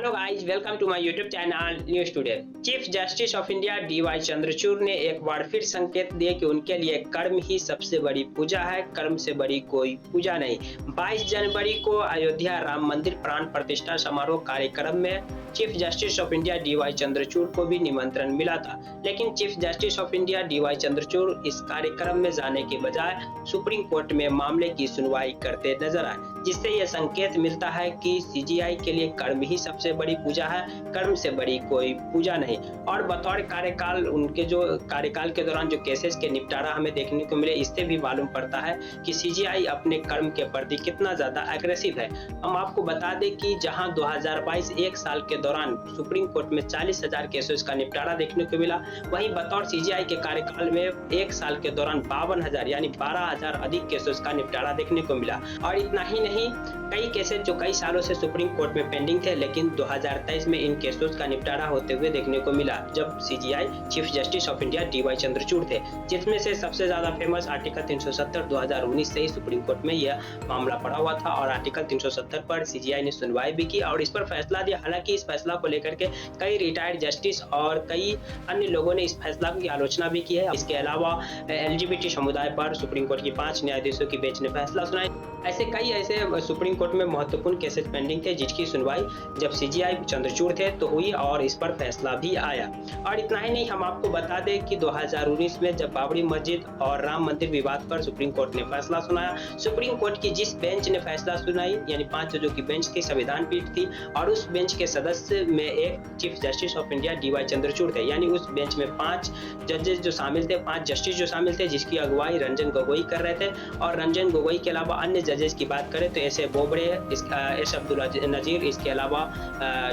Hello guys, welcome to my YouTube channel news today. Chief justice of India DY Chandrachud ने एक बार फिर संकेत दिए कि उनके लिए कर्म ही सबसे बड़ी पूजा है, कर्म से बड़ी कोई पूजा नहीं। 22 जनवरी को अयोध्या राम मंदिर प्राण प्रतिष्ठा समारोह कार्यक्रम में chief justice of India DY Chandrachud को भी निमंत्रण मिला था, लेकिन chief justice of India DY Chandrachud इस कार्यक्रम में जाने के बजाय सुप्रीम कोर्ट में मामले की सुनवाई करते नजर आए, जिससे यह संकेत मिलता है कि सीजीआई के लिए कर्म ही सबसे बड़ी पूजा है, कर्म से बड़ी कोई पूजा नहीं। और बतौर कार्यकाल, उनके जो कार्यकाल के दौरान जो केसेस के निपटारा हमें देखने को मिले, इससे भी मालूम पड़ता है कि सीजीआई अपने कर्म के प्रति कितना ज्यादा एग्रेसिव है। हम आपको बता दें कि जहां 2022 एक साल के दौरान सुप्रीम कोर्ट में 40,000 केसेस का निपटारा देखने को मिला, वहीं बतौर सीजीआई के कार्यकाल में एक साल के दौरान 52,000 यानी 12,000 अधिक केसेस का निपटारा देखने को मिला। और इतना ही नहीं, कई केसेस जो कई सालों से सुप्रीम कोर्ट में पेंडिंग थे, लेकिन 2023 में इन केसेस का निपटारा होते हुए देखने को मिला, जब CGI chief justice of India DY Chandrachud थे, जिसमें से सबसे ज्यादा फेमस आर्टिकल 370 2019 से ही सुप्रीम कोर्ट में यह मामला पड़ा हुआ था और आर्टिकल 370 पर सीजीआई ने सुनवाई भी की और इस पर फैसला दिया। हालांकि इस फैसला को लेकर के कई रिटायर्ड जस्टिस और कई अन्य लोगों ने इस फैसला की आलोचना भी की है। इसके अलावा एलजीबीटी समुदाय पर सुप्रीम कोर्ट की 5 न्यायाधीशों की बेंच ने फैसला सुनाया। ऐसे कई सुप्रीम कोर्ट में महत्वपूर्ण केसेस पेंडिंग थे, जिसकी सुनवाई जब सीजीआई चंद्रचूड़ थे तो हुई और इस पर फैसला भी आया। और इतना ही नहीं, हम आपको बता दें कि 2019 में जब बाबरी मस्जिद और राम मंदिर विवाद पर सुप्रीम कोर्ट ने फैसला सुनाया, सुप्रीम कोर्ट की जिस बेंच ने फैसला सुनाई, यानी 5 जजों की बेंच थी, संविधान पीठ थी, और उस बेंच के सदस्य में एक chief justice of India DY Chandrachud थे। यानी उस बेंच में 5 जजेस जो शामिल थे, 5 जस्टिस जो शामिल थे, जिसकी अगुवाई रंजन गोगोई कर रहे थे। और रंजन गोगोई के अलावा अन्य जजेस की बात करें तो ऐसे बोबड़े, एस अब्दुल नजीर, इसके अलावा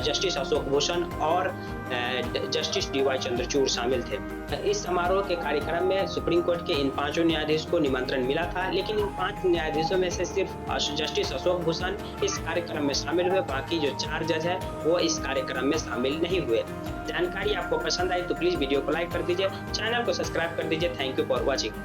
जस्टिस अशोक भूषण और जस्टिस डीवाई चंद्रचूड़ शामिल थे। इस समारोह के कार्यक्रम में सुप्रीम कोर्ट के इन 5 न्यायाधीश को निमंत्रण मिला था, लेकिन इन 5 न्यायाधीशों में से सिर्फ जस्टिस अशोक भूषण इस कार्यक्रम में शामिल हुए, बाकी जो 4 जज है वो इस कार्यक्रम में शामिल नहीं हुए। जानकारी आपको पसंद आई तो प्लीज वीडियो को लाइक कर दीजिए, चैनल को सब्सक्राइब कर दीजिए। Thank you for watching.